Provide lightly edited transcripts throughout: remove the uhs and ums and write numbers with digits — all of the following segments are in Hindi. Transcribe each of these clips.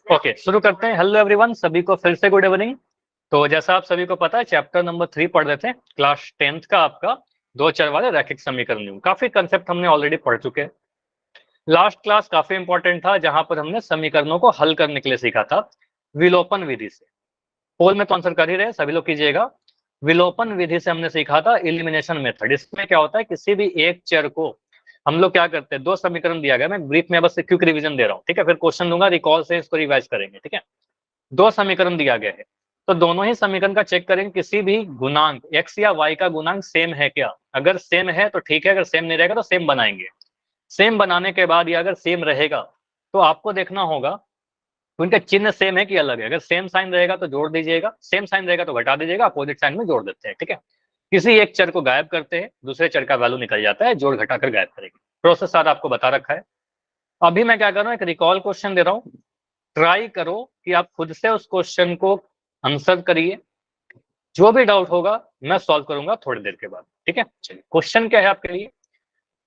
ओके, शुरू करते हैं। हेलो एवरीवन, सभी को फिर से गुड इवनिंग। तो जैसा आप सभी को पता है, चैप्टर नंबर 3 पढ़ रहे थे, क्लास 10th का आपका दो चर वाले रैखिक समीकरण। काफी कंसेप्ट हमने ऑलरेडी पढ़ चुके हैं। लास्ट क्लास काफी इंपॉर्टेंट था, जहां पर हमने समीकरणों को हल करने के लिए सीखा था विलोपन विधि से। पोल में तो आंसर कर ही रहे, सभी लोग कीजिएगा। विलोपन विधि से हमने सीखा था एलिमिनेशन मेथड। इसमें क्या होता है, किसी भी एक चर को हम लोग क्या करते हैं, दो समीकरण दिया गया, मैं ब्रीफ में बस क्विक रिवीजन दे रहा हूँ, ठीक है। फिर क्वेश्चन दूंगा, रिकॉल से इसको रिवाइज करेंगे, ठीक है। दो समीकरण दिया गया है, तो दोनों ही समीकरण का चेक करेंगे किसी भी गुणांक x या y का गुणांक सेम है क्या। अगर सेम है तो ठीक है, अगर सेम नहीं रहेगा तो सेम बनाएंगे। सेम बनाने के बाद या अगर सेम रहेगा तो आपको देखना होगा उनका चिन्ह सेम है कि अलग है। अगर सेम साइन रहेगा तो जोड़ दीजिएगा, सेम साइन रहेगा तो घटा दीजिएगा, अपोजिट साइन में जोड़ देते हैं, ठीक है। किसी एक चर को गायब करते हैं, दूसरे चर का वैल्यू निकल जाता है, जोड़ घटा कर गायब करेंगे। प्रोसेस सारा आपको बता रखा है। अभी मैं क्या कर रहा हूँ, एक रिकॉल क्वेश्चन दे रहा हूँ। ट्राई करो कि आप खुद से उस क्वेश्चन को आंसर करिए। जो भी डाउट होगा मैं सॉल्व करूंगा थोड़ी देर के बाद, ठीक है। चलिए, क्वेश्चन क्या है आपके लिए।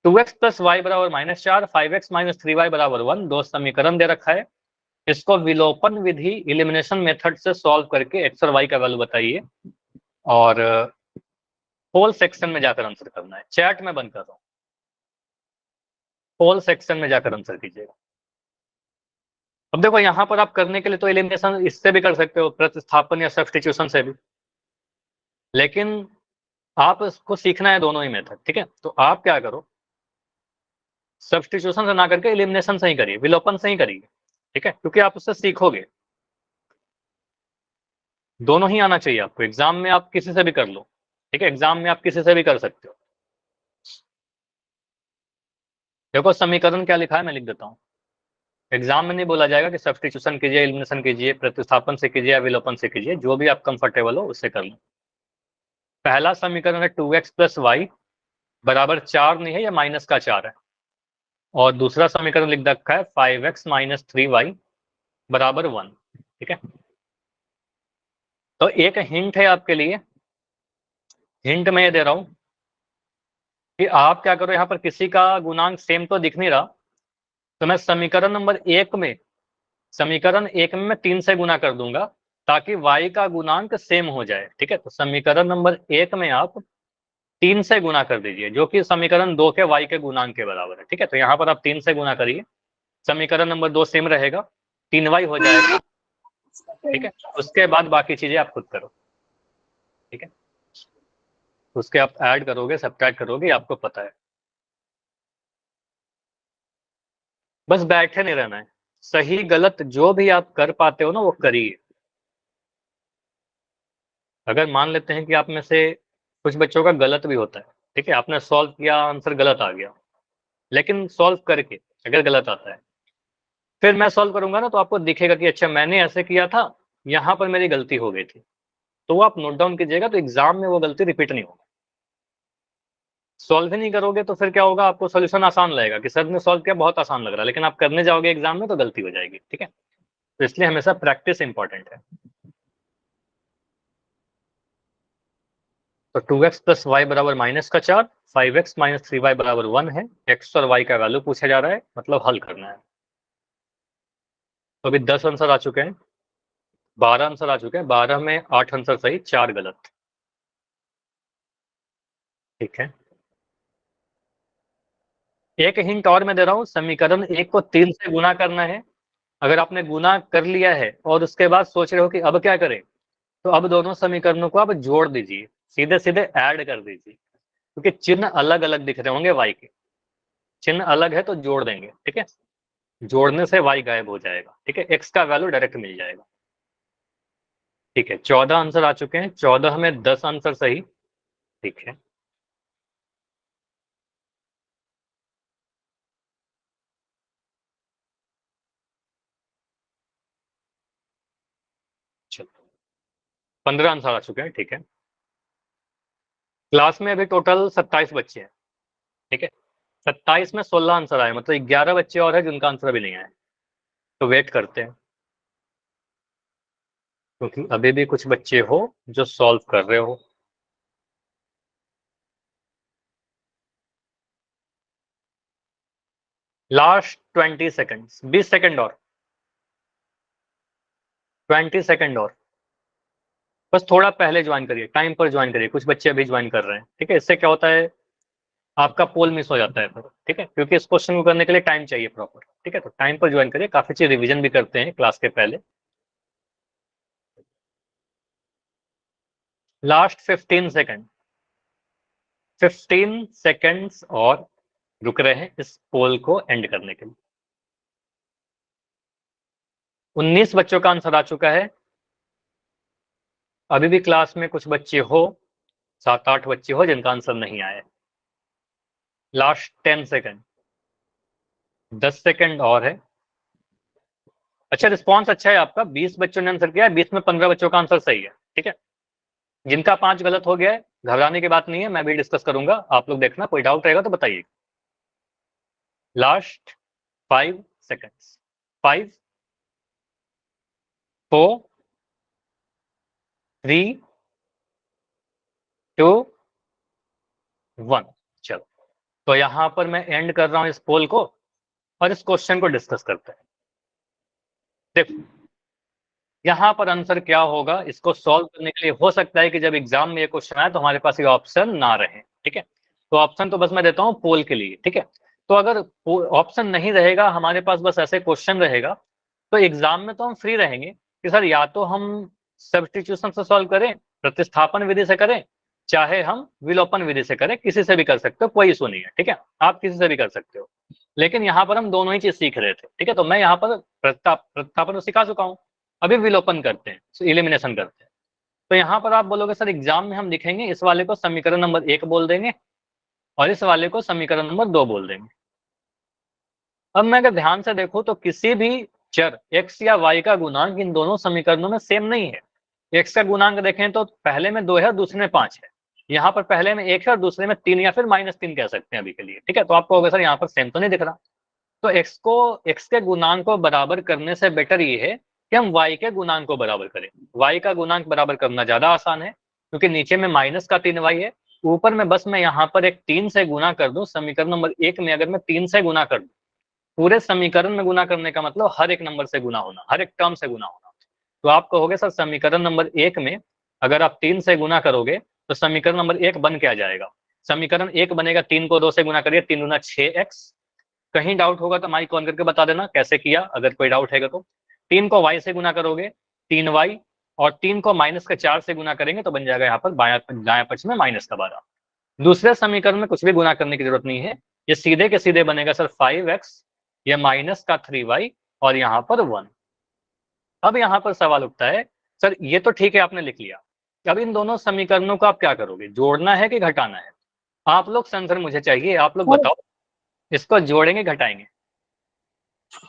2x प्लस वाई बराबर -4, 5x माइनस 3y बराबर 1, दो समीकरण दे रखा है। इसको विलोपन विधि इलिमिनेशन मेथड से सॉल्व करके एक्स और वाई का वैल्यू बताइए, और होल सेक्शन में जाकर आंसर करना है। चैट में बंद कर रहा हूँ, होल सेक्शन में जाकर आंसर कीजिएगा। अब देखो, यहां पर आप करने के लिए तो एलिमिनेशन इससे भी कर सकते हो, प्रतिस्थापन या सब्स्टिट्यूशन से भी, लेकिन आप इसको सीखना है दोनों ही मेथड, ठीक है। तो आप क्या करो, सब्स्टिट्यूशन से ना करके एलिमिनेशन से ही करिए, विलोपन से ही करिए, ठीक है, क्योंकि आप उससे सीखोगे। दोनों ही आना चाहिए आपको। एग्जाम में आप किसी से भी कर लो, ठीक है, एग्जाम में आप किसी से भी कर सकते हो। देखो समीकरण क्या लिखा है, मैं लिख देता हूँ। एग्जाम में नहीं बोला जाएगा कि सब्स्टिट्यूशन कीजिए, एलिमिनेशन कीजिए, प्रतिस्थापन से कीजिए या विलोपन से कीजिए, जो भी आप कंफर्टेबल हो उससे कर लो। पहला समीकरण है 2x प्लस वाई बराबर 4 नहीं है, या -4 है। और दूसरा समीकरण लिख रखा है 5x माइनस 3y बराबर 1, ठीक है। तो एक हिंट है आपके लिए, हिंट मैं ये दे रहा हूं कि आप क्या करो, यहां पर किसी का गुणांक सेम तो दिख नहीं रहा, तो मैं समीकरण नंबर 1 में, समीकरण 1 में मैं 3 से गुना कर दूंगा ताकि y का गुणांक सेम हो जाए, ठीक है। तो समीकरण नंबर 1 में आप 3 से गुना कर दीजिए, जो कि समीकरण 2 के y के गुणांक के बराबर है, ठीक है। तो यहाँ पर आप 3 से गुना करिए, समीकरण नंबर 2 सेम रहेगा, 3y हो जाएगा, ठीक है। उसके बाद बाकी चीजें आप खुद करो, ठीक है। उसके आप ऐड करोगे, सब्ट्रैक्ट करोगे, आपको पता है। बस बैठे नहीं रहना है, सही गलत जो भी आप कर पाते हो ना वो करिए। अगर मान लेते हैं कि आप में से कुछ बच्चों का गलत भी होता है, ठीक है, आपने सॉल्व किया, आंसर गलत आ गया, लेकिन सॉल्व करके अगर गलत आता है, फिर मैं सॉल्व करूंगा ना, तो आपको दिखेगा कि अच्छा मैंने ऐसे किया था, यहाँ पर मेरी गलती हो गई थी, तो वो आप नोट डाउन कीजिएगा, तो एग्जाम में वो गलती रिपीट नहीं होगी। सॉल्व ही नहीं करोगे तो फिर क्या होगा, आपको सॉल्यूशन आसान लगेगा कि सर ने सॉल्व किया, बहुत आसान लग रहा है, लेकिन आप करने जाओगे एग्जाम में तो गलती हो जाएगी, ठीक है। तो इसलिए हमेशा प्रैक्टिस इंपॉर्टेंट है। तो 2x प्लस वाई बराबर -4, 5x माइनस 3y बराबर 1 है। x और y का वैल्यू पूछा जा रहा है, मतलब हल करना है। तो अभी 10 आंसर आ चुके हैं, 12 आंसर आ चुके हैं, 12 में 8 आंसर सही, 4 गलत, ठीक है। एक हिंट और मैं दे रहा हूँ, समीकरण 1 को 3 से गुना करना है। अगर आपने गुना कर लिया है और उसके बाद सोच रहे हो कि अब क्या करें, तो अब दोनों समीकरणों को आप जोड़ दीजिए, सीधे सीधे ऐड कर दीजिए, क्योंकि चिन्ह अलग अलग दिख रहे होंगे वाई के, चिन्ह अलग है तो जोड़ देंगे, ठीक है। जोड़ने से वाई गायब हो जाएगा, ठीक है, एक्स का वैल्यू डायरेक्ट मिल जाएगा, ठीक है। 14 आंसर आ चुके हैं, 14 में 10 आंसर सही, ठीक है। चलो, 15 आंसर आ चुके हैं, ठीक है। क्लास में अभी टोटल 27 बच्चे हैं, ठीक है। 27 में 16 आंसर आए, मतलब 11 बच्चे और है जिनका आंसर अभी नहीं आया। तो वेट करते हैं, क्योंकि अभी भी कुछ बच्चे हो जो सॉल्व कर रहे हो। लास्ट 20 सेकंड्स, 20 सेकंड और। 20 सेकंड और, बस थोड़ा पहले ज्वाइन करिए, टाइम पर ज्वाइन करिए, कुछ बच्चे अभी ज्वाइन कर रहे हैं, ठीक है। इससे क्या होता है, आपका पोल मिस हो जाता है फिर, ठीक है, क्योंकि इस क्वेश्चन को करने के लिए टाइम चाहिए प्रॉपर, ठीक है। तो टाइम पर ज्वाइन करिए, काफी चीज रिवीजन भी करते हैं क्लास के पहले। लास्ट 15 सेकंड, 15 सेकंड्स और रुक रहे हैं इस पोल को एंड करने के लिए। 19 बच्चों का आंसर आ चुका है। अभी भी क्लास में कुछ बच्चे हो, 7-8 बच्चे हो जिनका आंसर नहीं आया। लास्ट 10 सेकंड, 10 सेकंड और है। अच्छा, रिस्पॉन्स अच्छा है आपका, 20 बच्चों ने आंसर किया है, 20 में 15 बच्चों का आंसर सही है, ठीक है। जिनका 5 गलत हो गया है, घबराने की बात नहीं है, मैं भी डिस्कस करूंगा, आप लोग देखना, कोई डाउट रहेगा तो बताइए। Last 5 seconds, 5, 4, 3, 2, 1। चलो, तो यहां पर मैं एंड कर रहा हूं इस पोल को और इस क्वेश्चन को डिस्कस करते हैं। देखो, यहां पर आंसर क्या होगा, इसको सॉल्व करने के लिए हो सकता है कि जब एग्जाम में ये क्वेश्चन आए तो हमारे पास ये ऑप्शन ना रहे, ठीक है। तो ऑप्शन तो बस मैं देता हूं पोल के लिए, ठीक है। तो अगर ऑप्शन नहीं रहेगा, हमारे पास बस ऐसे क्वेश्चन रहेगा, तो एग्जाम में तो हम फ्री रहेंगे कि सर या तो हम सब्स्टिट्यूशन से सॉल्व करें, प्रतिस्थापन विधि से करें, चाहे हम विलोपन विधि से करें, किसी से भी कर सकते हो, कोई इशू नहीं है, ठीक है। आप किसी से भी कर सकते हो, लेकिन यहाँ पर हम दोनों ही चीज सीख रहे थे, ठीक है। तो मैं यहाँ पर प्रतिस्थापन तो सिखा चुका हूँ, अभी विलोपन करते हैं, इलिमिनेशन करते हैं। तो यहाँ पर आप बोलोगे सर एग्जाम में हम लिखेंगे इस वाले को समीकरण नंबर 1 बोल देंगे और इस वाले को समीकरण नंबर 2 बोल देंगे। अब मैं अगर ध्यान से देखूं तो किसी भी चर x या y का गुणांक इन दोनों समीकरणों में सेम नहीं है। x का गुणांक देखें तो पहले में 2 है और दूसरे में 5 है, यहाँ पर पहले में 1 है और दूसरे में 3 या फिर -3 कह सकते हैं अभी के लिए, ठीक है। तो आपको होगा सर यहाँ पर सेम तो नहीं दिख रहा, तो x के गुणांक को बराबर करने से बेटर ये है कि हम y के गुणांक को बराबर करें। y का गुणांक बराबर करना ज्यादा आसान है, क्योंकि नीचे में -3y है, ऊपर में बस मैं यहाँ पर एक 3 से गुना कर दूं। समीकरण नंबर 1 में अगर मैं 3 से गुना कर दूं, पूरे समीकरण में गुना करने का मतलब हर एक नंबर से गुना होना, हर एक टर्म से गुना होना। तो आप कहोगे सर समीकरण नंबर 1 में अगर आप 3 से गुना करोगे तो समीकरण नंबर 1 बन क्या जाएगा? समीकरण 1 बनेगा 3 को 2 से गुना करिए, 3 दूना 6x। कहीं डाउट होगा तो माइक ऑन करके बता देना कैसे किया, अगर कोई डाउट है तो। 3 को y से गुना करोगे 3y, और 3 को -4 से गुना करेंगे तो बन जाएगा यहाँ पर दायां पक्ष में -12। दूसरे समीकरण में कुछ भी गुना करने की जरूरत नहीं है, ये सीधे के सीधे बनेगा सर 5x, ये -3y और यहाँ पर 1। अब यहाँ पर सवाल उठता है, सर ये तो ठीक है आपने लिख लिया, अब इन दोनों समीकरणों को आप क्या करोगे, जोड़ना है कि घटाना है? आप लोग आंसर मुझे चाहिए, आप लोग बताओ, इसको जोड़ेंगे घटाएंगे,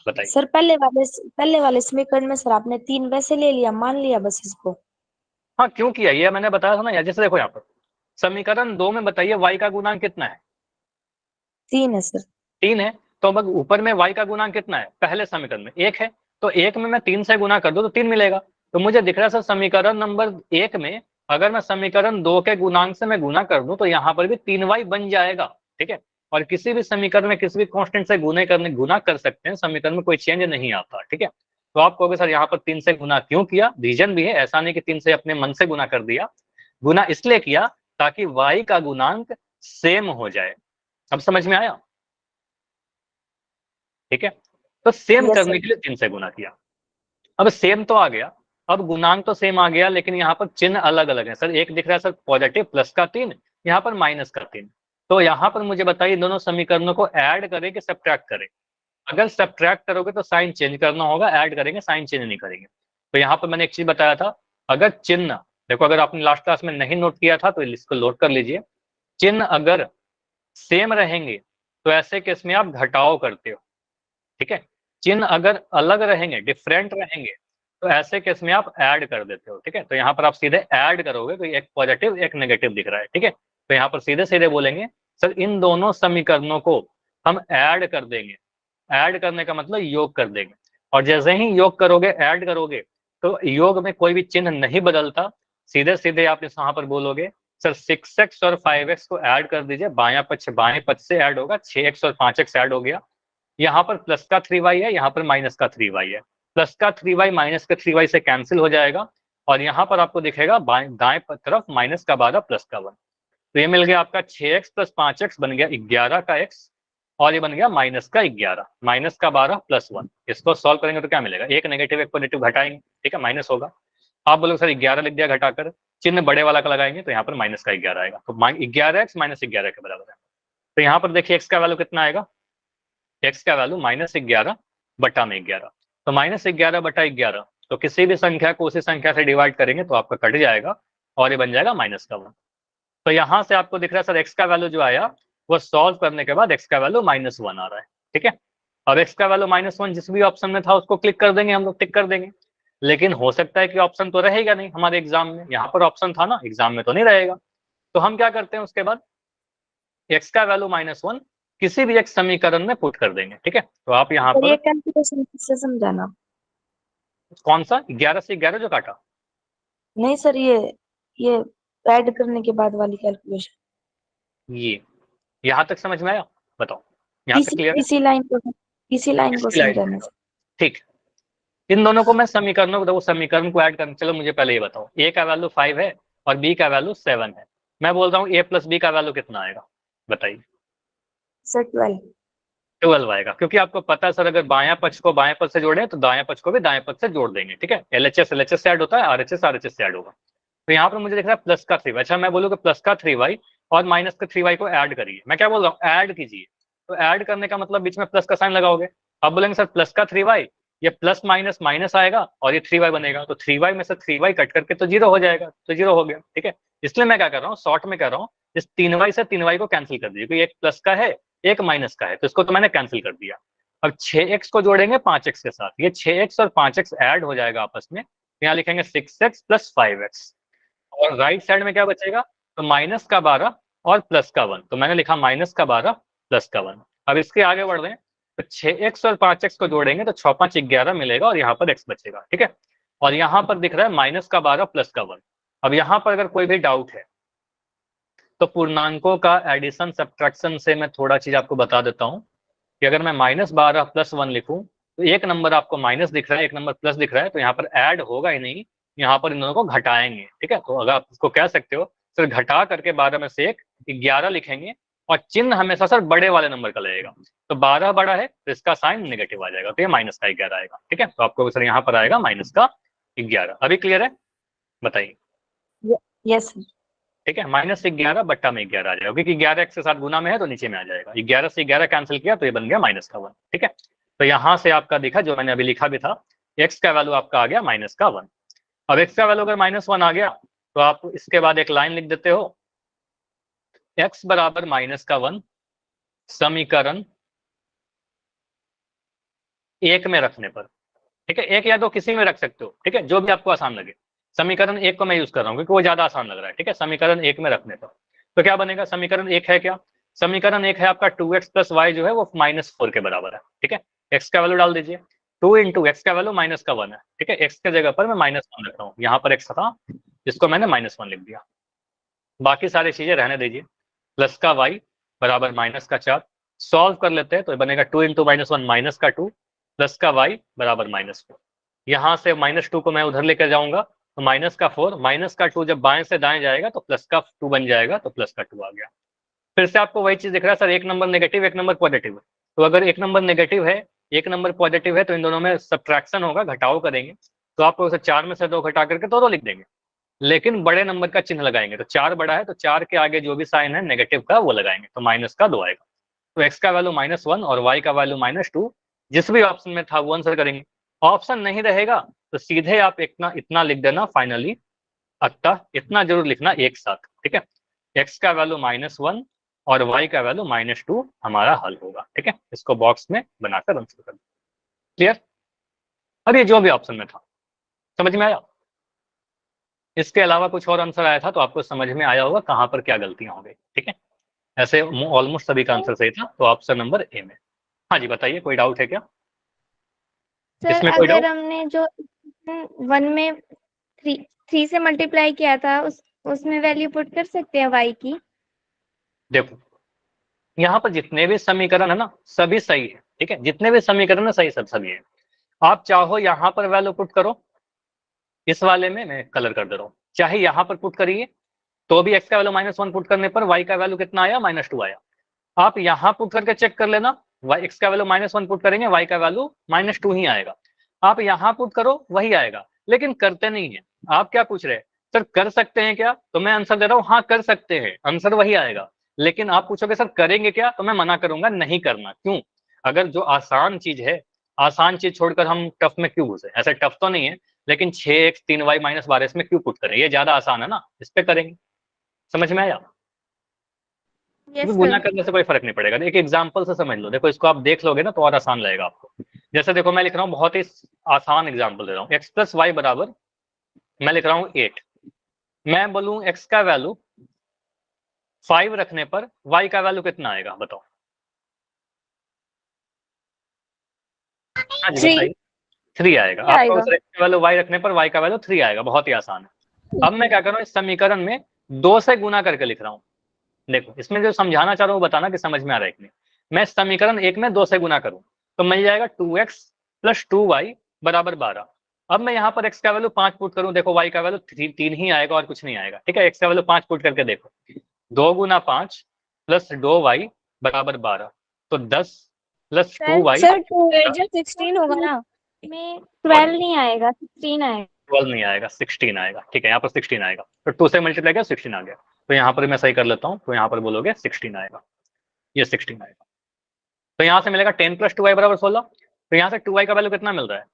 बताइए। सर पहले वाले समीकरण में सर आपने 3 वैसे ले लिया, मान लिया बस इसको। हाँ, क्यों किया ये मैंने बताया था ना यार। जैसे देखो यहाँ पर समीकरण 2 में बताइए y का गुणांक कितना है? 3 है सर। 3 है, तो अब ऊपर में y का गुणांक कितना है? पहले समीकरण में 1 है, तो 1 में मैं 3 से गुना कर दूं तो 3 मिलेगा। तो मुझे दिख रहा है सर समीकरण नंबर 1 में अगर मैं समीकरण 2 के गुणांक से मैं गुना कर दूं तो यहाँ पर भी 3y बन जाएगा, ठीक है। और किसी भी समीकरण में किसी भी कांस्टेंट से गुना कर सकते हैं, समीकरण में कोई चेंज नहीं आता, ठीक है। तो आप कहोगे सर यहाँ पर 3 से गुना क्यों किया? रीजन भी है, ऐसा नहीं कि 3 से अपने मन से गुना कर दिया, गुना इसलिए किया ताकि y का गुणांक सेम हो जाए। अब समझ में आया? ठीक है, तो सेम यस करने सर। के लिए 3 से गुना किया। अब सेम तो आ गया, अब गुणांक तो सेम आ गया, लेकिन यहाँ पर चिन्ह अलग अलग है सर। एक दिख रहा है सर पॉजिटिव +3, यहाँ पर -3। तो यहाँ पर मुझे बताइए दोनों समीकरणों को ऐड करें कि सब्ट्रैक्ट करें? अगर सब्ट्रैक्ट करोगे तो साइन चेंज करना होगा, ऐड करेंगे साइन चेंज नहीं करेंगे। तो यहाँ पर मैंने एक चीज बताया था, अगर चिन्ह, देखो अगर आपने लास्ट क्लास में नहीं नोट किया था तो इसको नोट कर लीजिए, चिन्ह अगर सेम रहेंगे तो ऐसे केस में आप घटाव करते हो, ठीक है। चिन्ह अगर अलग रहेंगे, डिफरेंट रहेंगे, तो ऐसे केस में आप ऐड कर देते हो, ठीक है। तो यहाँ पर आप सीधे ऐड करोगे तो एक पॉजिटिव एक नेगेटिव दिख रहा है, ठीक है। तो यहाँ पर सीधे सीधे बोलेंगे सर इन दोनों समीकरणों को हम ऐड कर देंगे। ऐड करने का मतलब योग कर देंगे, और जैसे ही योग करोगे, ऐड करोगे, तो योग में कोई भी चिन्ह नहीं बदलता, सीधे सीधे आप इस यहाँ पर बोलोगे सर 6x और 5x को ऐड कर दीजिए, बायां पक्ष बाएं पक्ष से ऐड होगा, 6x और 5x ऐड हो गया, यहाँ पर +3y है, यहाँ पर -3y है। प्लस का 3y माइनस का 3y से कैंसिल हो जाएगा और यहाँ पर आपको दिखेगा दाएं तरफ माइनस का 12 प्लस का 1। तो ये मिल गया आपका 6x प्लस 5x बन गया 11 का x और ये बन गया माइनस का 11 माइनस का 12 प्लस 1। इसको सॉल्व करेंगे तो क्या मिलेगा, एक नेगेटिव एक पॉजिटिव घटाएंगे, ठीक है, माइनस होगा। आप बोलोगे सर 11 लिख दिया घटाकर, चिन्ह बड़े वाला का लगाएंगे तो यहाँ पर माइनस का 11 आएगा, तो 11x माइनस 11 के बराबर है। तो यहाँ पर देखिए x का वैल्यू कितना आएगा, x का वैल्यू -11 बटा में 11। तो -11 बटा 11, तो किसी भी संख्या को उसी संख्या से डिवाइड करेंगे तो आपका कट जाएगा और ये बन जाएगा माइनस का 1। तो यहाँ से आपको दिख रहा है सर x का वैल्यू जो आया वो सॉल्व करने के बाद x का वैल्यू -1 आ रहा है, ठीक है। अब x का वैल्यू -1 जिस भी ऑप्शन में था उसको क्लिक कर देंगे, हम लोग टिक कर देंगे। लेकिन हो सकता है कि ऑप्शन तो रहेगा नहीं हमारे एग्जाम में, यहाँ पर ऑप्शन था ना, एग्जाम में तो नहीं रहेगा। तो हम क्या करते हैं उसके बाद, x का वैल्यू -1 किसी भी एक समीकरण में पुट कर देंगे, ठीक है। तो आप यहाँ सर पर ये कैलकुलेशन किससे समझाना? कौन सा 11 से 11 जो काटा, नहीं सर, ये ऐड करने के बाद वाली कैलकुलेशन। ये यहाँ तक समझ में आया, बताओ यहाँ तक क्लियर है? इसी लाइन को इसकी लाइन समझाना सर। ठीक। इन दोनों को मैं समीकरणों को, वो समीकरण को ऐड करना, चलो मुझे पहले ये बताओ, a का वैल्यू 5 है और b का वैल्यू 7 है। मैं बोल रहा हूँ a प्लस b का वैल्यू कितना आएगा, बताइए। सर 12। 12 आएगा, क्योंकि आपको पता है सर अगर बायां पक्ष को बाएं पक्ष से जोड़े तो दाएं पक्ष को भी दाएं पक्ष से जोड़ देंगे, ठीक है। LHS से ऐड होता है, RHS से ऐड होगा। तो यहाँ पर मुझे दिख रहा है प्लस का 3y, अच्छा मैं बोलूँ कि प्लस का 3y और माइनस का 3y को ऐड करिए। मैं क्या बोल रहा हूँ, ऐड कीजिए। तो ऐड करने का मतलब बीच में प्लस का साइन लगाओगे। अब बोलेंगे सर प्लस का 3y, ये प्लस माइनस माइनस आएगा और ये 3y बनेगा, तो 3y में से 3y कट करके तो 0 हो जाएगा, तो 0 हो गया, ठीक है। इसलिए मैं क्या कर रहा हूँ, शॉर्ट में कर रहा हूँ, इस 3y से 3y को कैंसिल कर दीजिए, क्योंकि एक प्लस का है एक माइनस का है, तो इसको तो मैंने कैंसिल कर दिया। अब 6x को जोड़ेंगे 5x के साथ, ये 6x और 5x ऐड हो जाएगा आपस में, यहाँ लिखेंगे 6x प्लस 5x और राइट साइड में क्या बचेगा, तो माइनस का 12 और प्लस का 1, तो मैंने लिखा माइनस का 12 प्लस का 1। अब इसके आगे बढ़ रहे हैं, तो 6x और 5x को जोड़ेंगे तो 6 5 11 मिलेगा और यहाँ पर x बचेगा, ठीक है। और यहाँ पर दिख रहा है माइनस का 12 प्लस का 1। अब यहाँ पर अगर कोई भी डाउट है तो पूर्णांकों का एडिशन सब्ट्रैक्शन से मैं थोड़ा चीज आपको बता देता हूँ कि अगर मैं -12 प्लस 1 लिखूं तो एक नंबर आपको माइनस दिख रहा है, एक नंबर प्लस दिख रहा है, तो यहाँ पर ऐड होगा ही नहीं, यहाँ पर इन दोनों को घटाएंगे, ठीक है। तो अगर आप इसको कह सकते हो सर घटा करके 12 में से 11 लिखेंगे और चिन्ह हमेशा सर बड़े वाले नंबर का लगेगा, तो 12 बड़ा है तो इसका साइन नेगेटिव आ जाएगा, तो ये माइनस का 11 आएगा, ठीक है। तो आपको सर यहाँ पर आएगा माइनस का 11। अभी क्लियर है, बताइए। Yes sir. ठीक है, -11 बट्टा में 11 आ जाएगा, क्योंकि 11 x के साथ गुना में है तो नीचे में आ जाएगा। 11 से 11 कैंसिल किया तो ये बन गया माइनस का 1, ठीक है। तो यहाँ से आपका दिखा जो मैंने अभी लिखा भी था, x का वैल्यू आपका आ गया माइनस का 1। अब x का वैल्यू अगर -1 आ गया तो आप इसके बाद एक लाइन लिख देते हो, x बराबर माइनस का 1 समीकरण एक में रखने पर, ठीक है, एक या दो किसी में रख सकते हो, ठीक है, जो भी आपको आसान लगे। समीकरण एक को मैं यूज कर रहा हूँ क्योंकि वो ज्यादा आसान लग रहा है, ठीक है। समीकरण एक में रखने पर तो क्या बनेगा, समीकरण एक है क्या, समीकरण एक है आपका 2x प्लस वाई जो है वो -4 के बराबर है, ठीक है। x का वैल्यू डाल दीजिए, 2 इंटू एक्स का वैल्यू माइनस का 1 है, ठीक है। x के जगह पर मैं -1 रख रहा हूँ, यहाँ पर x था इसको मैंने -1 लिख दिया, बाकी सारी चीजें रहने दीजिए। प्लस का y बराबर माइनस का 4, सॉल्व कर लेते हैं तो ये बनेगा 2 इंटू -1 माइनस का 2 प्लस का y बराबर -4। यहाँ से -2 को मैं उधर लेकर जाऊंगा तो माइनस का 4 माइनस का 2 जब बाएं से दाएं जाएगा तो प्लस का 2 बन जाएगा, तो प्लस का 2 आ गया। फिर से आपको वही चीज दिख रहा है सर, एक नंबर नेगेटिव एक नंबर पॉजिटिव है, तो अगर एक नंबर नेगेटिव है एक नंबर पॉजिटिव है तो इन दोनों में सब्ट्रैक्शन होगा, घटाव करेंगे, तो आपको उसे 4 में से 2 घटा करके तो 2 लिख देंगे, लेकिन बड़े नंबर का चिन्ह लगाएंगे, तो 4 बड़ा है तो 4 के आगे जो भी साइन है नेगेटिव का वो लगाएंगे, तो माइनस का 2 आएगा। तो x का वैल्यू -1 और y का वैल्यू -2, जिस भी ऑप्शन में था वो आंसर करेंगे। ऑप्शन नहीं रहेगा तो सीधे आप इतना इतना लिख देना फाइनली, अतः इतना जरूर लिखना एक साथ, ठीक है। x का वैल्यू -1 और y का वैल्यू -2 हमारा हल होगा, ठीक है। इसको बॉक्स में बनाकर आंसर कर, क्लियर। अब ये जो भी ऑप्शन में था समझ में आया, इसके अलावा कुछ और आंसर आया था तो आपको समझ में आया होगा कहाँ पर क्या गलतियां हो गई, ठीक है। ऐसे ऑलमोस्ट सभी का आंसर सही था, तो ऑप्शन नंबर ए में। हाँ जी बताइए, कोई डाउट है क्या सर इसमें, कोई अगर डाउट? हमने जो 1 में 3 से मल्टीप्लाई किया था उसमें वैल्यू पुट कर सकते हैं y की? देखो यहाँ पर जितने भी समीकरण है ना सभी सही है, ठीक है, जितने भी समीकरण है सही सब सभी है। आप चाहो यहाँ पर वैल्यू पुट करो, इस वाले में मैं कलर कर दे रहा हूँ, चाहे यहाँ पर पुट करिए तो भी x का वैल्यू -1 पुट करने पर y का वैल्यू कितना आया, -2 आया। आप यहाँ पुट करके चेक कर लेना, x का वैल्यू -1 पुट करेंगे, y का वैल्यू -2 ही आएगा। आप यहाँ पुट करो वही आएगा, लेकिन करते नहीं है। आप क्या पूछ रहे हैं, सर कर सकते हैं क्या? तो मैं आंसर दे रहा हूँ, हाँ कर सकते हैं, आंसर वही आएगा। लेकिन आप पूछोगे सर करेंगे क्या, तो मैं मना करूंगा, नहीं करना। क्यों? अगर जो आसान चीज है, आसान चीज छोड़कर हम टफ में क्यों घुसे? ऐसे टफ तो नहीं है, लेकिन 6x 3y -12 इसमें क्यों पुट करें, ये ज्यादा आसान है ना, इस पे करेंगे। समझ में आया? यस गुना सर। करने से कोई फर्क नहीं पड़ेगा। एक एग्जांपल से समझ लो, देखो इसको आप देख लोगे ना तो और आसान लगेगा आपको। जैसे देखो मैं लिख रहा हूँ, बहुत ही आसान एग्जांपल दे रहा हूँ, x + y बराबर, मैं लिख रहा हूँ 8। मैं बोलूँ x का वैल्यू 5 रखने पर y का वैल्यू कितना आएगा, बताओ। हाँ जी 3 बताइए। 3 आएगा। आप आएगा। x का वैल्यू y रखने पर y का वैल्यू 3 आएगा, बहुत ही आसान है। अब मैं क्या कर रहा हूँ, इस समीकरण में 2 से गुना करके लिख रहा हूँ। देखो इसमें जो समझाना चाह रहा हूँ बताना कि समझ में आ रहा है कि नहीं। मैं समीकरण 1 में 2 से गुना करूं तो मिल जाएगा 2x + 2y बराबर 12। अब मैं यहाँ पर x का वैल्यू 5 पुट करूं, देखो y का वैल्यू 3 ही आएगा और कुछ नहीं आएगा। ठीक है, x का वैल्यू 5 पुट करके देखो, 2 × 5 + 2y बराबर 12, तो 10 + 2y सर 2 जो 16 होगा ना, में 12 नहीं आएगा, 16 आएगा। 12 नहीं आएगा, 16 आएगा। ठीक है, यहाँ पर 16 आएगा, तो 2 से मल्टीप्लाई किया 16 आ गया। तो यहाँ पर मैं सही कर लेता हूँ, तो यहाँ पर बोलोगे 16 आएगा, ये 16 आएगा। तो यहाँ से मिलेगा 10 + 2y बराबर 16। तो यहाँ से 2y का वैल्यू कितना मिल रहा है,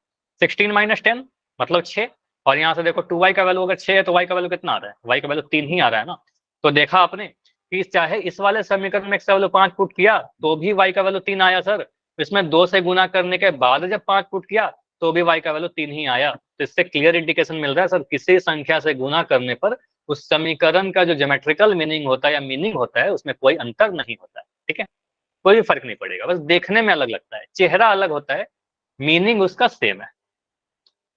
16 - 10 मतलब 6। और यहाँ से देखो 2y का वैल्यू अगर 6 है तो y का वैल्यू कितना आ रहा है, y का वैल्यू 3 ही आ रहा है ना। तो देखा आपने कि चाहे इस वाले समीकरण में x का वैल्यू 5 पुट किया तो भी y का वैल्यू 3 आया सर। इसमें 2 से गुना करने के बाद जब 5 पुट किया तो भी y का वैल्यू 3 ही आया। तो इससे क्लियर इंडिकेशन मिल रहा है सर, किसी संख्या से गुना करने पर उस समीकरण का जो ज्योमेट्रिकल मीनिंग होता है या मीनिंग होता है उसमें कोई अंतर नहीं होता है। ठीक है, कोई भी फर्क नहीं पड़ेगा, बस देखने में अलग लगता है, चेहरा अलग होता है, मीनिंग उसका सेम है।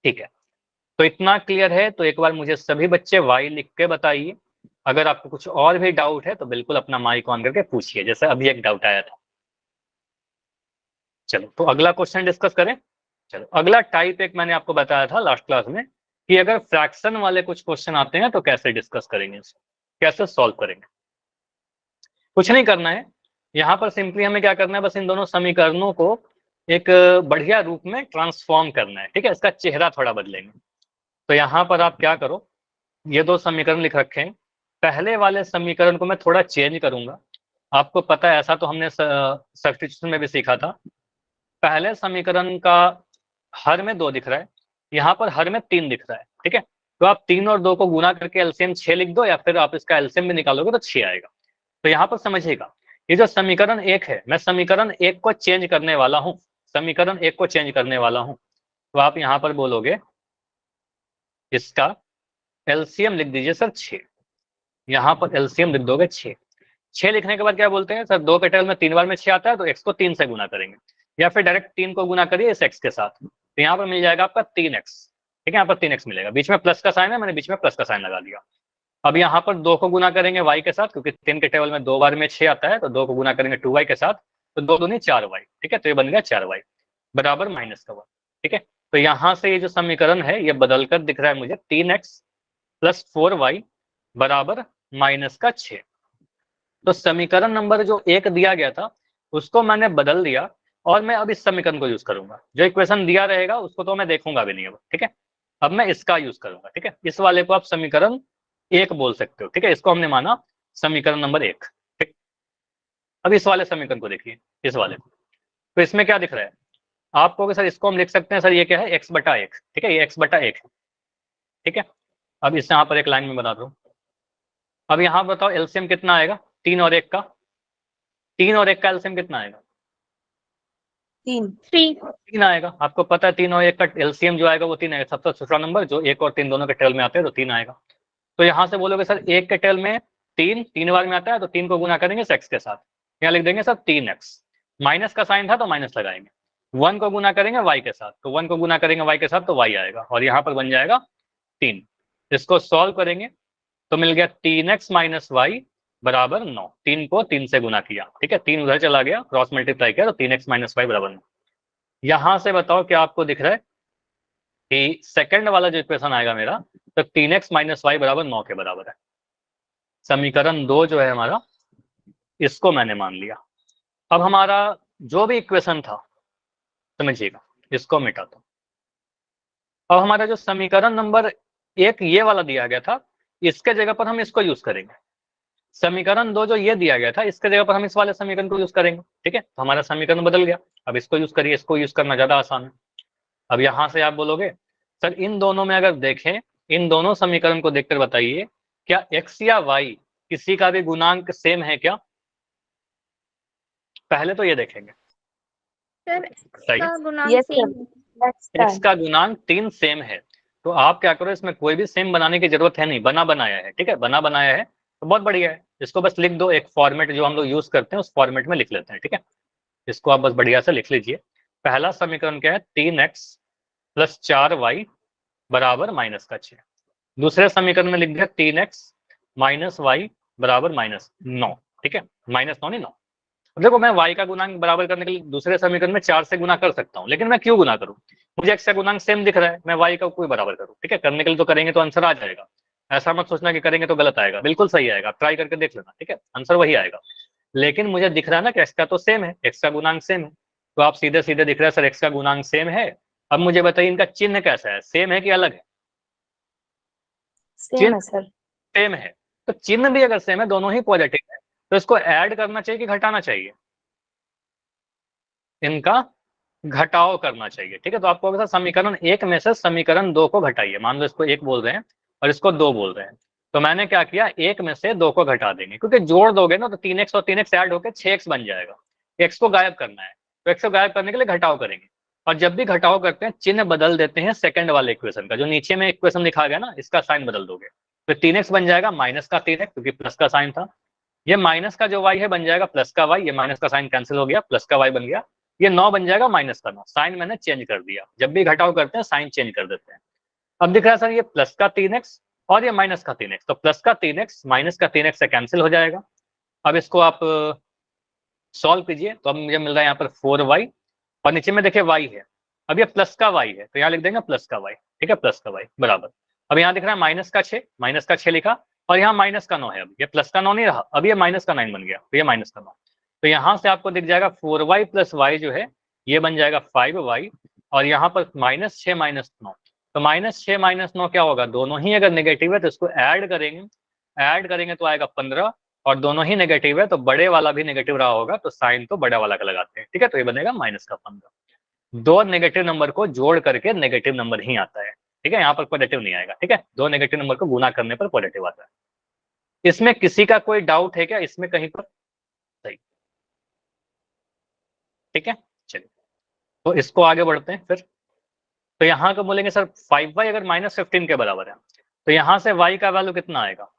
ठीक है, तो इतना क्लियर है। तो एक बार मुझे सभी बच्चे वाई लिख के बताइए। अगर आपको कुछ और भी डाउट है तो बिल्कुल अपना माइक ऑन करके पूछिए, जैसे अभी एक डाउट आया था। चलो तो अगला क्वेश्चन डिस्कस करें। चलो अगला टाइप एक मैंने आपको बताया था लास्ट क्लास में कि अगर फ्रैक्शन वाले कुछ क्वेश्चन आते हैं तो कैसे डिस्कस करेंगे, इसको कैसे सॉल्व करेंगे। कुछ नहीं करना है, यहाँ पर सिंपली हमें क्या करना है, बस इन दोनों समीकरणों को एक बढ़िया रूप में ट्रांसफॉर्म करना है। ठीक है, इसका चेहरा थोड़ा बदलेंगे। तो यहाँ पर आप क्या करो, ये 2 समीकरण लिख रखे हैं, पहले वाले समीकरण को मैं थोड़ा चेंज करूंगा। आपको पता है ऐसा तो हमने सब्स्टिट्यूशन में भी सीखा था। पहले समीकरण का हर में 2 दिख रहा है, यहाँ पर हर में 3 दिख रहा है। ठीक है, तो आप 3 और 2 को गुना करके एलसीएम 6 लिख दो, या फिर आप इसका एलसीएम भी निकालोगे तो 6 आएगा। तो यहाँ पर समझिएगा, ये जो समीकरण 1 है, मैं समीकरण 1 को चेंज करने वाला हूँ, समीकरण 1 को चेंज करने वाला हूँ। तो आप यहाँ पर बोलोगे इसका एलसीएम लिख दीजिए सर 6, यहाँ पर एलसीएम लिख दोगे 6। 6 लिखने के बाद क्या बोलते हैं सर, 2 के टेबल में 3 बार में 6 आता है तो x को 3 से गुना करेंगे, या फिर डायरेक्ट 3 को गुना करिए इस x के साथ। तो यहाँ पर मिल जाएगा आपका 3x। ठीक है, यहाँ पर 3x मिलेगा, बीच में प्लस का साइन है, मैंने बीच में प्लस का साइन लगा दिया। अब यहाँ पर 2 को गुना करेंगे y के साथ, क्योंकि 3 के टेबल में 2 बार में 6 आता है, तो 2 को गुना करेंगे 2y के साथ, तो 2 दूनी 4y। ठीक है, तो ये बन गया 4y बराबर माइनस का 1। ठीक है, तो यहाँ से ये जो समीकरण है ये बदलकर दिख रहा है मुझे 3x + 4y बराबर -6। तो समीकरण नंबर जो 1 दिया गया था उसको मैंने बदल दिया, और मैं अब इस समीकरण को यूज करूंगा। जो इक्वेशन दिया रहेगा उसको तो मैं देखूंगा भी नहीं अब। ठीक है, अब मैं इसका यूज करूंगा। ठीक है, इस वाले को आप समीकरण 1 बोल सकते हो। ठीक है, इसको हमने माना समीकरण नंबर 1। ठीक, अब इस वाले समीकरण को देखिए, इस वाले को, तो इसमें क्या दिख रहा है, आप कहोगे सर इसको हम लिख सकते हैं सर, ये क्या है x/1। ठीक है, ये x/1 है। ठीक है, अब इस यहाँ पर एक लाइन में बता दो। अब यहाँ बताओ एलसीएम कितना आएगा 3 और 1 का, 3 और 1 का एलसीएम कितना आएगा, 3 आएगा। आपको पता है 3 और 1 का एलसीएम जो आएगा वो 3 आएगा, सबसे छोटा नंबर जो 1 और 3 दोनों के टेबल में आते हैं तो 3 आएगा। तो यहाँ से बोलोगे सर 1 के टेबल में 3 बार में आता है, तो 3 को गुना करेंगे x के साथ, यहाँ लिख देंगे सर 3x, माइनस का साइन था तो माइनस लगाएंगे। 1 को गुना करेंगे y के साथ, तो 1 को गुना करेंगे y के साथ तो y आएगा, और यहाँ पर बन जाएगा 3। इसको सॉल्व करेंगे तो मिल गया 3x - y बराबर 9। 3 को 3 से गुना किया। ठीक है, 3 उधर चला गया, क्रॉस मल्टीप्लाई किया तो 3x - y बराबर 9। यहाँ से बताओ क्या आपको दिख रहा है, कि सेकंड वाला जो इक्वेशन आएगा मेरा, तो 3x माइनस वाई बराबर 9 के बराबर है। समीकरण 2 जो है हमारा, इसको मैंने मान लिया। अब हमारा जो भी इक्वेशन था, समझिएगा, इसको मिटाता हूं। अब हमारा जो समीकरण नंबर 1 ये वाला दिया गया था, इसके जगह पर हम इसको यूज करेंगे। समीकरण 2 जो ये दिया गया था, इसके जगह पर हम इस वाले समीकरण को यूज करेंगे। ठीक है, तो हमारा समीकरण बदल गया। अब इसको यूज करिए, इसको यूज करना ज्यादा आसान है। अब यहां से आप बोलोगे सर इन दोनों में अगर देखें, इन दोनों समीकरण को देखकर बताइए क्या x या y किसी का भी गुणांक सेम है क्या? पहले तो ये देखेंगे। सर सही, का गुणांक Yes, सेम sir. है। That's that. x का गुणांक 3 सेम है। तो आप क्या करो, इसमें कोई भी सेम बनाने की जरूरत है नहीं, बना बनाया है। ठीक है, बना बनाया है तो बहुत बढ़िया है। इसको बस लिख दो, एक फॉर्मेट जो हम लोग यूज करते हैं उस फॉर्मेट में लिख लेते हैं। ठीक है, इसको आप बस बढ़िया से लिख लीजिए। पहला समीकरण क्या है, 3x प्लस 4y बराबर माइनस का 6। दूसरे समीकरण में लिख दिया 3x माइनस वाई बराबर माइनस 9। ठीक है, माइनस 9 नहीं 9। देखो मैं y का गुणांक बराबर करने के लिए दूसरे समीकरण में 4 से गुना कर सकता हूँ, लेकिन मैं क्यों गुना करूँ? मुझे x का गुणांक सेम दिख रहा है, मैं y का कोई बराबर करूँ। ठीक है, करने के लिए तो करेंगे तो आंसर आ जाएगा। ऐसा मत सोचना कि करेंगे तो गलत आएगा, बिल्कुल सही आएगा। ट्राई करके देख लेना। ठीक है, आंसर वही आएगा। लेकिन मुझे दिख रहा है ना कि x का तो सेम है, x का गुणांक सेम है, तो आप सीधे सीधे दिख रहा है सर x का गुणांक सेम है। अब मुझे बताइए इनका चिन्ह कैसा है, सेम है कि अलग है? Same चिन्ह है सर. सेम है, तो चिन्ह भी अगर सेम है, दोनों ही पॉजिटिव है, तो इसको ऐड करना चाहिए कि घटाना चाहिए? इनका घटाव करना चाहिए। ठीक है, तो आपको समीकरण 1 में से समीकरण 2 को घटाइए। मान लो इसको 1 बोल रहे हैं और इसको 2 बोल रहे हैं, तो मैंने क्या किया, 1 में से 2 को घटा देंगे, क्योंकि जोड़ दोगे ना तो 3x और 3x ऐड होकर 6x बन जाएगा। x को गायब करना है, तो x को गायब करने के लिए घटाव करेंगे। और जब भी घटाव करते हैं चिन्ह बदल देते हैं सेकंड वाले इक्वेशन का, जो नीचे में इक्वेशन लिखा गया ना, इसका साइन बदल दोगे, तो 3x बन जाएगा माइनस का 3x, क्योंकि प्लस का साइन था। ये माइनस का जो y है बन जाएगा प्लस का y, ये माइनस का साइन कैंसिल हो गया, प्लस का y बन गया। ये 9 बन जाएगा माइनस का 9, साइन मैंने चेंज कर दिया। जब भी घटाव करते हैं साइन चेंज कर देते हैं। अब दिख रहा है सर ये प्लस का 3x और ये माइनस का 3x, तो प्लस का 3x माइनस का 3x से कैंसिल हो जाएगा। अब इसको आप सॉल्व कीजिए, तो अब मुझे मिल रहा है यहाँ पर 4y और नीचे में देखिए y है। अब ये प्लस का y है, तो यहाँ लिख देंगे प्लस का y। ठीक है, प्लस का y बराबर, अब यहाँ दिख रहा है माइनस का 6 लिखा, और यहाँ माइनस का 9 है। अब ये प्लस का 9 नहीं रहा, अब ये माइनस का 9 बन गया, तो ये माइनस का 9। तो यहाँ से आपको दिख जाएगा 4y प्लस y जो है ये बन जाएगा 5y, और यहाँ पर -6 -9, तो -6 -9 क्या होगा, दोनों ही अगर नेगेटिव है तो इसको ऐड करेंगे तो आएगा 15, और दोनों ही नेगेटिव है तो बड़े वाला भी नेगेटिव रहा होगा, तो साइन तो बड़ा वाला का लगाते हैं। ठीक है, तो ये बनेगा -15। दो नेगेटिव नंबर को जोड़ करके नेगेटिव नंबर ही आता है। ठीक है, यहाँ पर पॉजिटिव नहीं आएगा। ठीक है, दो नेगेटिव नंबर को गुना करने पर पॉजिटिव आता है। इसमें किसी का कोई डाउट है क्या, इसमें कहीं पर? सही, ठीक है, चलिए तो इसको आगे बढ़ते हैं फिर। तो यहाँ को बोलेंगे सर 5y अगर -15 के बराबर है, तो यहाँ से y का वैल्यू कितना आएगा,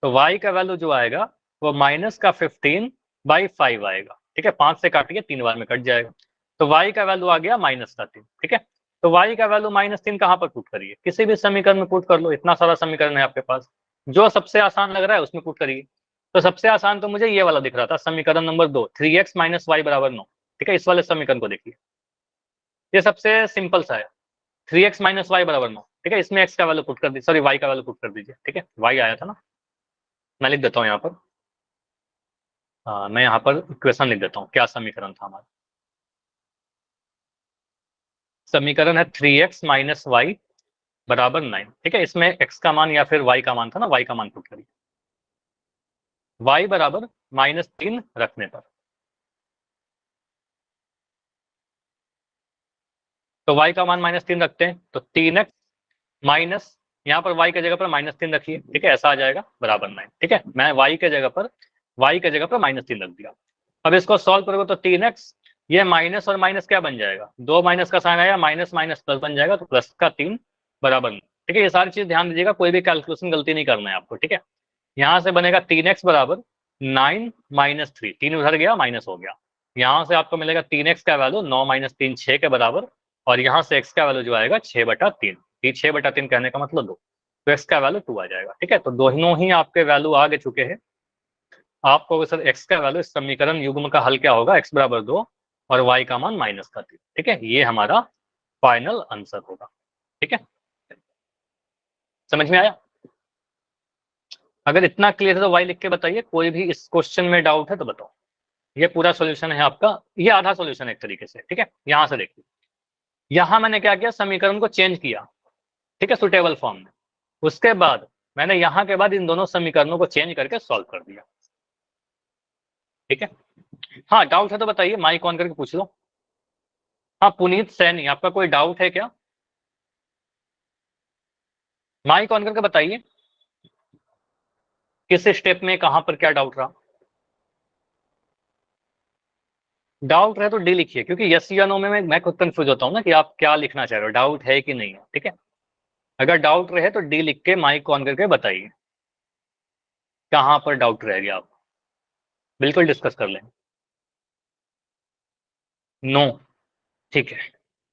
तो y का वैल्यू जो आएगा वो -15/5 आएगा। ठीक है, 5 से काटिए, 3 बार में कट जाएगा, तो y का वैल्यू आ गया -3। ठीक है, तो y का वैल्यू -3 कहाँ पर पुट करिए, किसी भी समीकरण में पुट कर लो, इतना सारा समीकरण है आपके पास, जो सबसे आसान लग रहा है उसमें पुट करिए। तो सबसे आसान तो मुझे ये वाला दिख रहा था, समीकरण नंबर 2, 3x - y बराबर 9। ठीक है, इस वाले समीकरण को देखिए, ये सबसे सिंपल सा है, 3x - y बराबर 9। ठीक है, इसमें x का वैल्यू पुट कर दीजिए, सॉरी y का वैल्यू पुट कर दीजिए। ठीक है, y आया था ना, मैं लिख देता हूँ यहाँ पर, मैं यहाँ पर इक्वेशन लिख देता हूँ, क्या समीकरण था हमारा। समीकरण है 3x - y बराबर 9। ठीक है, इसमें x का मान या फिर y का मान था ना, y का मान पुट करिए, y बराबर -3 रखने पर, तो y का मान -3 रखते हैं, तो 3x माइनस, यहाँ पर y की जगह पर -3 रखिए। ठीक है, ऐसा आ जाएगा बराबर 9। ठीक है, मैं y की जगह पर -3 रख दिया। अब इसको सॉल्व करोगे तो 3x, ये माइनस और माइनस क्या बन जाएगा, दो माइनस का साइन आया, माइनस माइनस प्लस बन जाएगा, तो प्लस का 3 बराबर 9। ठीक है, ये सारी चीज ध्यान दीजिएगा, कोई भी कैलकुलेशन गलती नहीं करना है आपको। ठीक है, यहाँ से बनेगा 3x बराबर 9 - 3, 3 उधर गया माइनस हो गया, यहाँ से आपको मिलेगा 3x का वैल्यू 9 - 3 6 के बराबर, और यहाँ से x का वैल्यू जो आएगा 6/3। 6/3 कहने का मतलब 2, तो x का वैल्यू 2 आ जाएगा। ठीक है, तो दोनों ही आपके वैल्यू आगे चुके हैं। आपको सर x का वैल्यू, इस समीकरण युग्म का हल क्या होगा, x बराबर 2 और y का मान -3। ठीक है, ये हमारा फाइनल आंसर होगा। ठीक है, समझ में आया? अगर इतना क्लियर है तो वाई लिख के बताइए। कोई भी इस क्वेश्चन में डाउट है तो बताओ। ये पूरा सॉल्यूशन है आपका, ये आधा सॉल्यूशन है एक तरीके से। ठीक है, यहां से देखिए, यहां मैंने क्या किया, समीकरण को चेंज किया, ठीक है, सुटेबल फॉर्म में। उसके बाद मैंने यहां के बाद इन दोनों समीकरणों को चेंज करके सॉल्व कर दिया। ठीक है, हाँ डाउट है तो बताइए, माइक ऑन करके पूछ लो। हाँ पुनीत सैनी, आपका कोई डाउट है क्या? माइक ऑन करके बताइए, किस स्टेप में कहां पर क्या डाउट रहा। डाउट रहे तो डी लिखिए, क्योंकि यस या नो में मैं खुद कंफ्यूज होता हूँ ना कि आप क्या लिखना चाह रहे हो, डाउट है कि नहीं है। ठीक है, अगर डाउट रहे तो डी लिख के माइक ऑन करके बताइए कहां पर डाउट रह गया, आप बिल्कुल डिस्कस कर लें। नो, ठीक है।